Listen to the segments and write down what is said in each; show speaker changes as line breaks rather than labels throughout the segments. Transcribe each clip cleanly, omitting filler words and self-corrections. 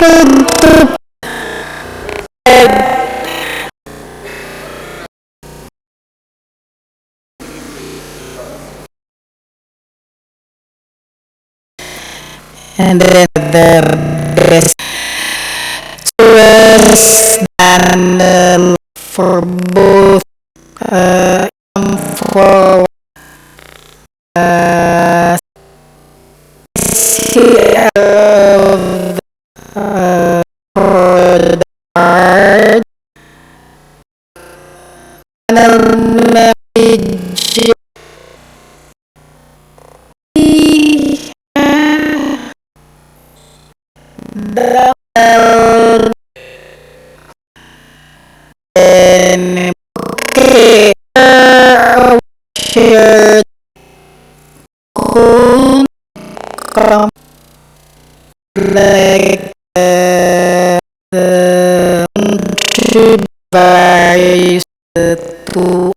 And then the best choice than for both for uh, for the card message the share kung like the should varies to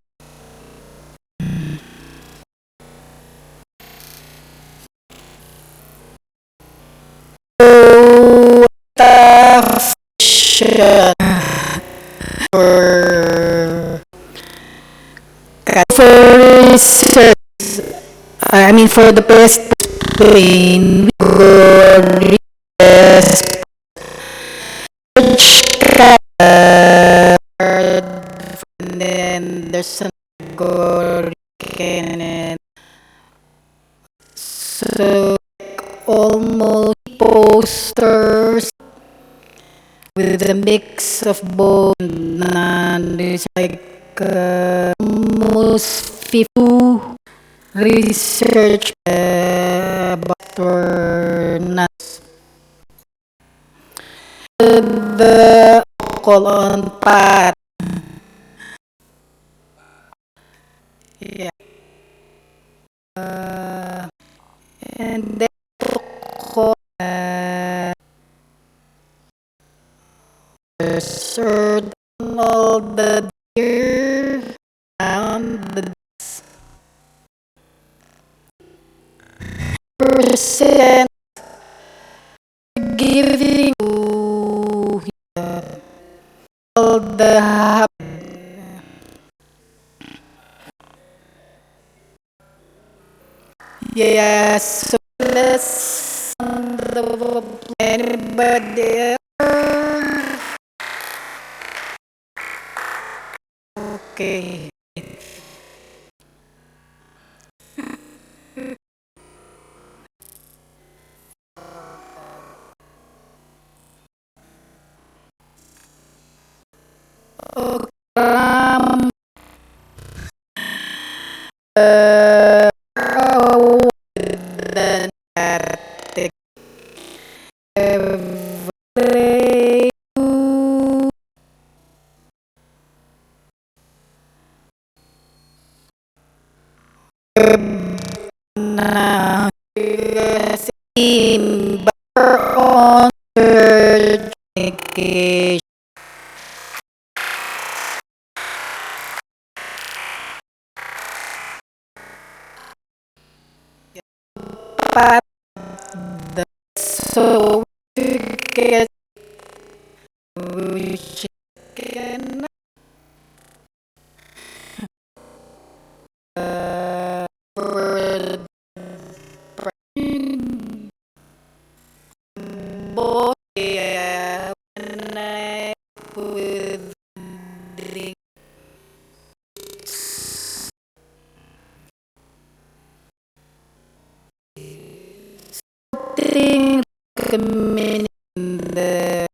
share for research. I mean, for the best plane, we go research and then there's an go and so almost posters with a mix of both and it's like almost 50 research about or not the call on path. Yeah. And then call search all the year and the percent giving to all the yes, so let's the anybody okay. Um, then every now in on certification but the certificate which can both with thing recommending the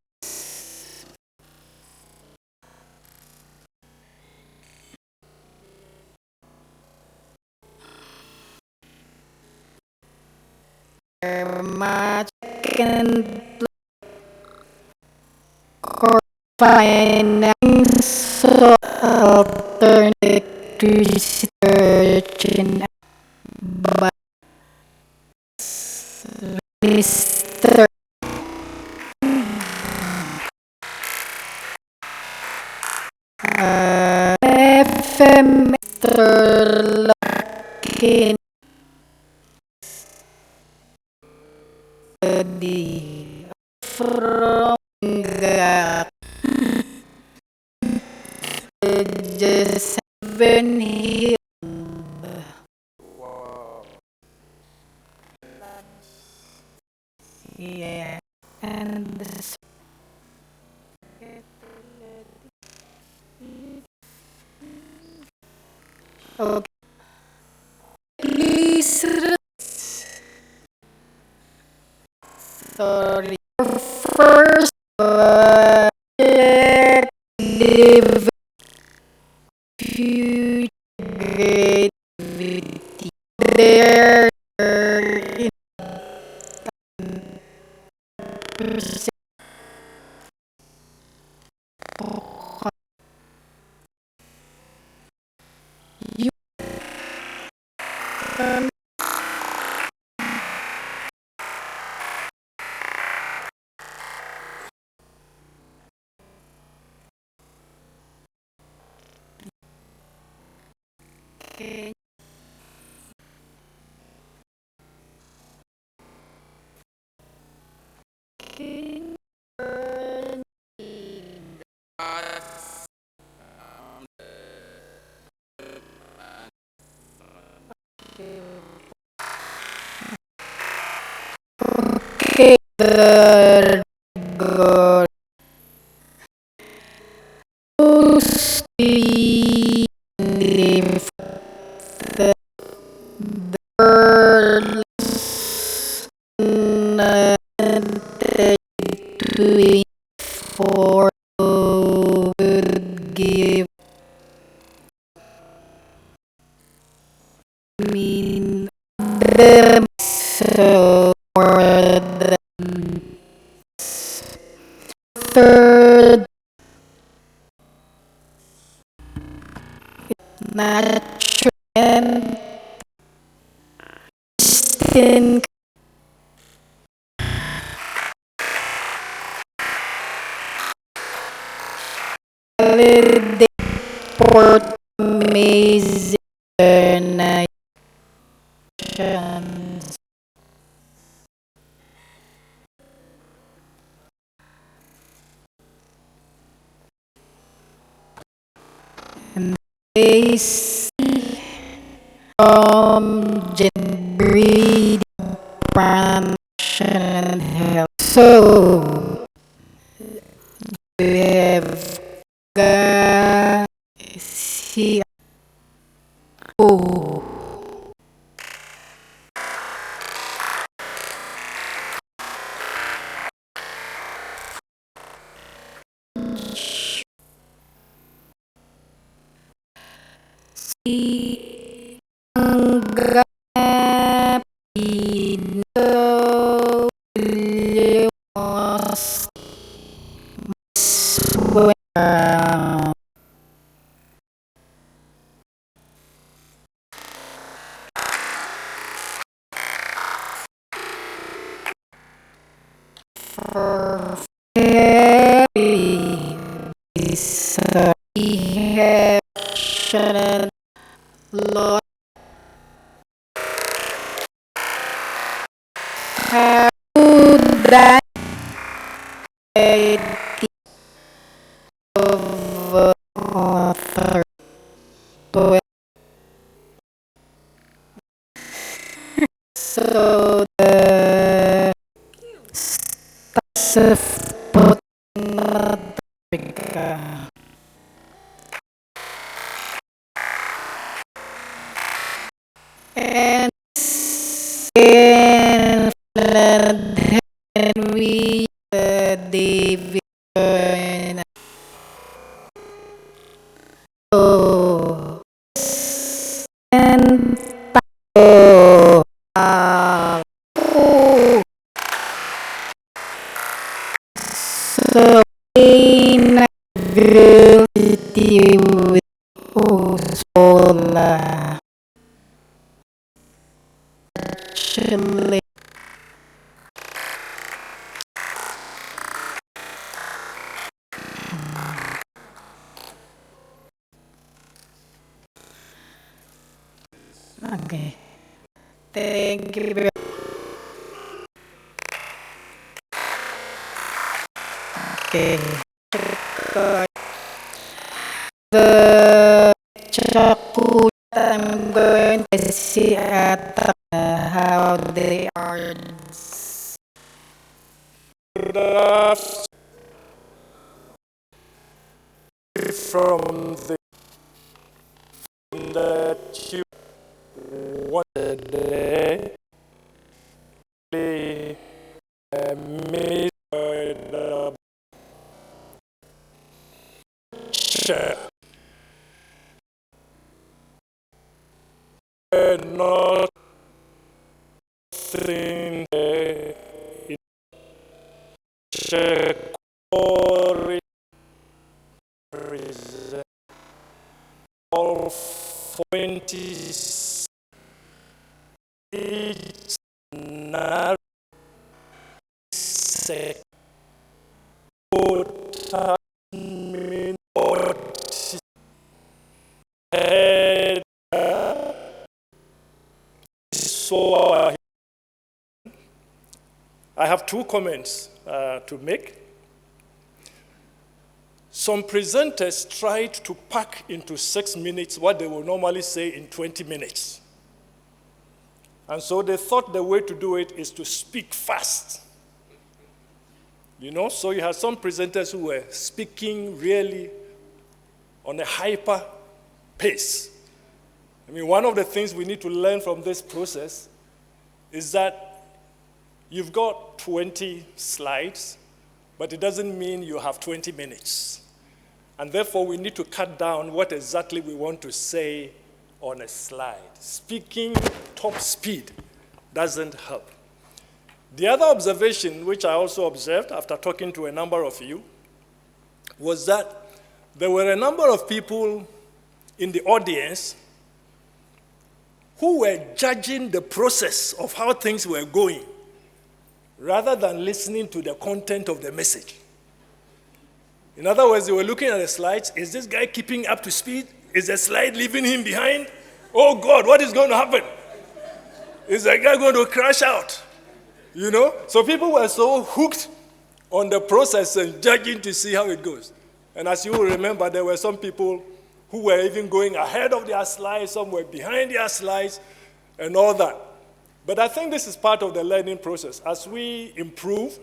much and finance alternative research in but Mr. FM Mr. Larkin the from just seven hills, yeah, and the okay, please, sorry, first, live future creativity. There in you can the ghost live the birds between for would give me them so for the third natural instinct validate for amazing nations and they see from breeding function and health. So we have got see oh si ang gapino liwas swam for very dissatisfaction Lord how that of author so the specific and in we David oh and oh oh so in reality with oh sola actually okay thank you Okay. The PechaKucha, I'm going to see at how they are.
From the you wanted the not think all 20 each second so I have two comments to make. Some presenters tried to pack into 6 minutes what they will normally say in 20 minutes. And so they thought the way to do it is to speak fast. You know, so you had some presenters who were speaking really on a hyper pace. I mean, one of the things we need to learn from this process is that you've got 20 slides, but it doesn't mean you have 20 minutes. And therefore, we need to cut down what exactly we want to say on a slide. Speaking top speed doesn't help. The other observation, which I also observed after talking to a number of you, was that there were a number of people in the audience who were judging the process of how things were going rather than listening to the content of the message. In other words, they were looking at the slides. Is this guy keeping up to speed? Is the slide leaving him behind? Oh God, what is going to happen? Is the guy going to crash out? You know? So people were so hooked on the process and judging to see how it goes. And as you will remember, there were some people who were even going ahead of their slides, some were behind their slides, and all that. But I think this is part of the learning process. As we improve,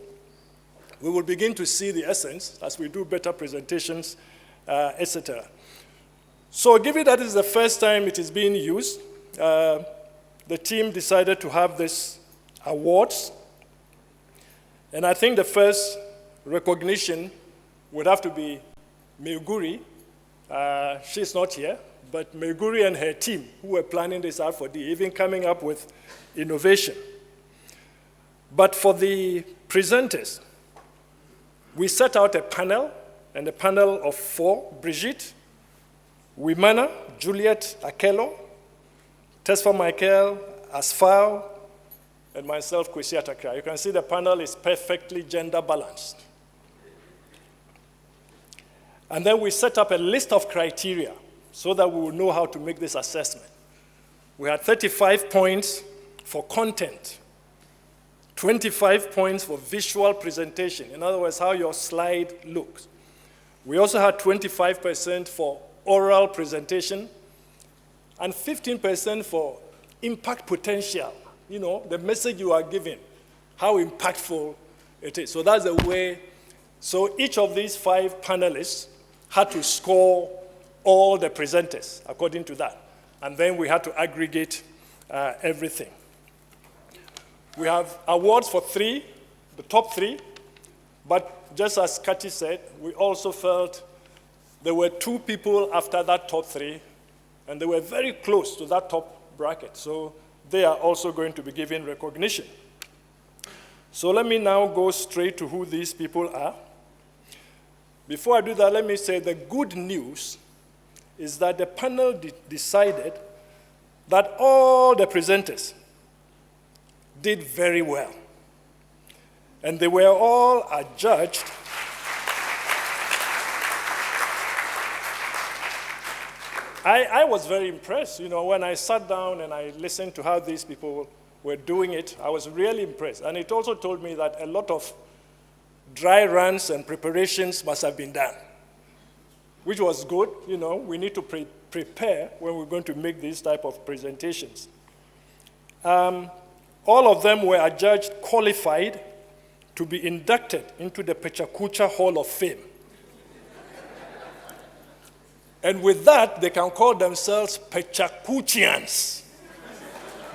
we will begin to see the essence as we do better presentations, etc. So given that is the first time it is being used, the team decided to have this awards. And I think the first recognition would have to be Meguri. She's not here, but Meguri and her team who were planning this R4D, even coming up with innovation. But for the presenters, we set out a panel, and a panel of 4, Brigitte, Wimana, Juliet Akello, Tesfa Michael, Asfao, and myself, Kwesi Atakra. You can see the panel is perfectly gender balanced. And then we set up a list of criteria so that we will know how to make this assessment. We had 35 points for content, 25 points for visual presentation, in other words, how your slide looks. We also had 25% for oral presentation and 15% for impact potential, you know, the message you are giving, how impactful it is. So that's the way, so each of these 5 panelists had to score all the presenters according to that. And then we had to aggregate everything. We have awards for 3, the top 3, but just as Kati said, we also felt there were 2 people after that top 3, and they were very close to that top bracket, so they are also going to be given recognition. So let me now go straight to who these people are. Before I do that, let me say the good news is that the panel decided that all the presenters did very well. And they were all adjudged I was very impressed. You know, when I sat down and I listened to how these people were doing it, I was really impressed. And it also told me that a lot of dry runs and preparations must have been done, which was good. We need to prepare when we're going to make these type of presentations. All of them were adjudged qualified to be inducted into the PechaKucha Hall of Fame. And with that, they can call themselves PechaKuchians.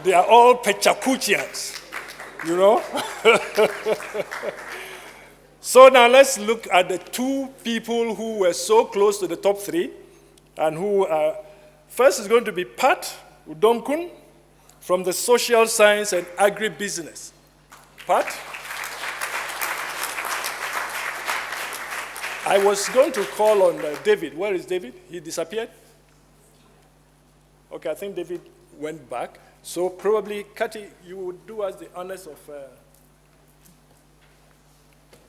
They are all PechaKuchians, So now let's look at the two people who were so close to the top three, and who first is going to be Pat Udomkun from the Social Science and Agribusiness. Pat? I was going to call on David. Where is David? He disappeared? Okay, I think David went back. So probably, Kathy, you would do us the honors of...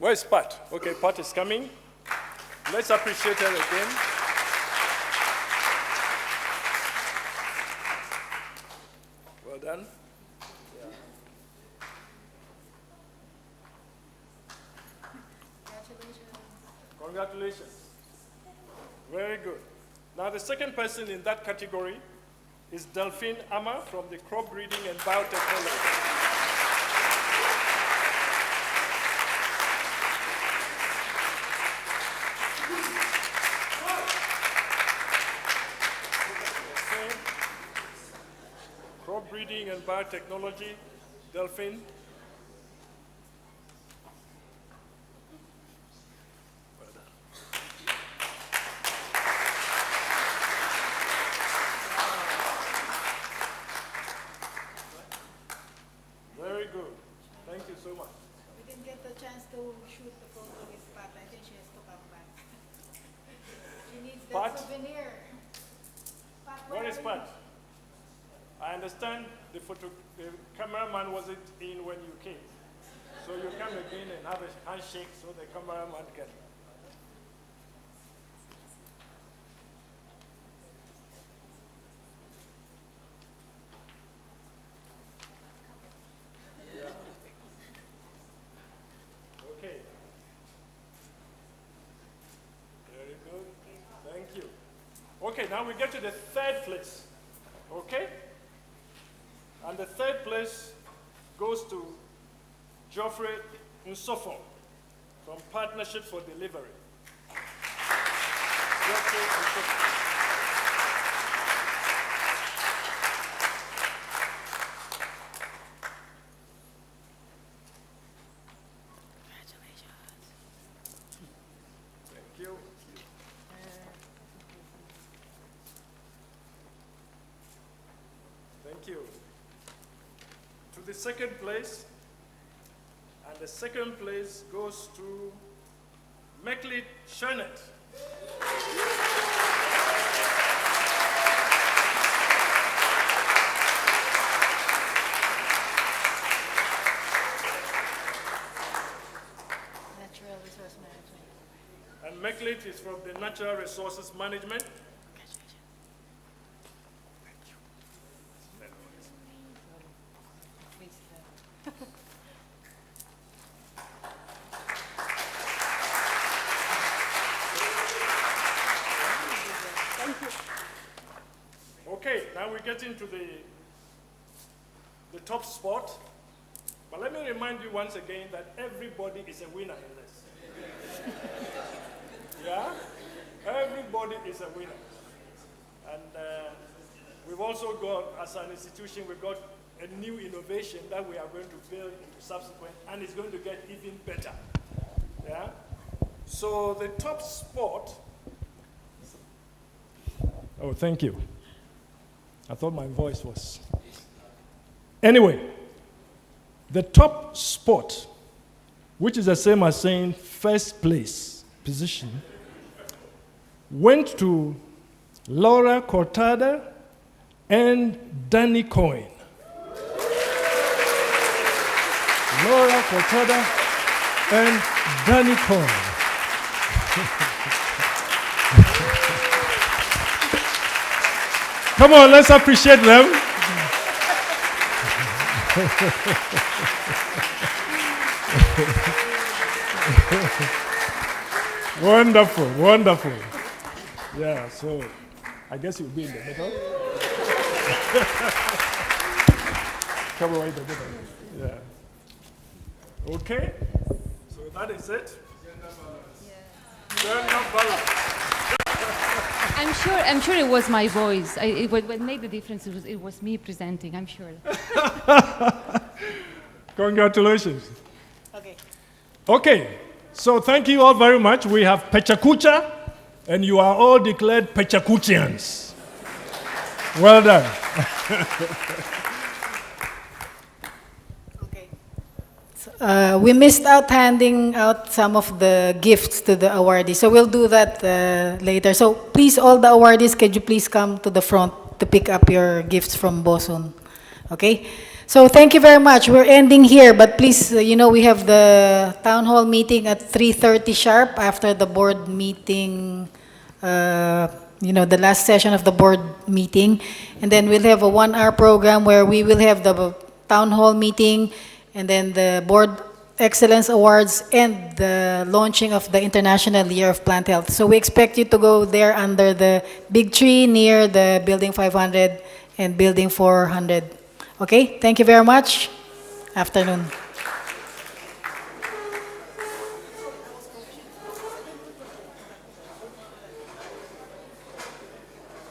Where is Pat? Okay, Pat is coming. Let's appreciate her again. Well done. Yeah. Congratulations. Very good. Now the second person in that category is Delphine Ama from the Crop Breeding and Biotechnology. Crop Breeding and Biotechnology, Delphine. Very good. Thank you so much.
We didn't get the chance to shoot the photo with Pat. I think she has to come back. She needs that
Pat?
souvenir. Pat,
Where is
are
Pat? I understand the cameraman wasn't in when you came. So you come again and have a handshake so the cameraman can. Yeah. Okay. Very good. Thank you. Okay, now we get to the third place. Okay? And the third place goes to Geoffrey Nsofo from Partnership for Delivery. Geoffrey Nsofo. Thank you. Thank you. To the second place, and the second place goes to Meklit Shernet.
Natural Resource Management.
And Meklit is from the Natural Resources Management. Okay, now we get into the top spot. But let me remind you once again that everybody is a winner in this. Yeah? Everybody is a winner. And we've also got, as an institution, we've got a new innovation that we are going to build into subsequent, and it's going to get even better. Yeah? So the top spot. Oh, thank you. I thought my voice was. Anyway, the top spot, which is the same as saying first place position, went to Laura Cortada and Danny Coyne. Laura Cortada and Danny Coyne. Come on, let's appreciate them. Wonderful, wonderful. Yeah, so I guess you'll be in the middle. Come away in the middle. Yeah. Okay, so that is it. Gender balance.
I'm sure it was my voice. What made the difference it was me presenting, I'm sure.
Congratulations.
Okay.
Okay, so thank you all very much. We have PechaKucha, and you are all declared PechaKuchians. Well done.
We missed out handing out some of the gifts to the awardees, so we'll do that later. So please, all the awardees, could you please come to the front to pick up your gifts from Boson? Okay? So thank you very much. We're ending here, but please, we have the town hall meeting at 3:30 sharp after the board meeting, the last session of the board meeting. And then we'll have a 1-hour program where we will have the town hall meeting, and then the Board Excellence Awards, and the launching of the International Year of Plant Health. So we expect you to go there under the big tree near the Building 500 and Building 400. Okay, thank you very much. Afternoon.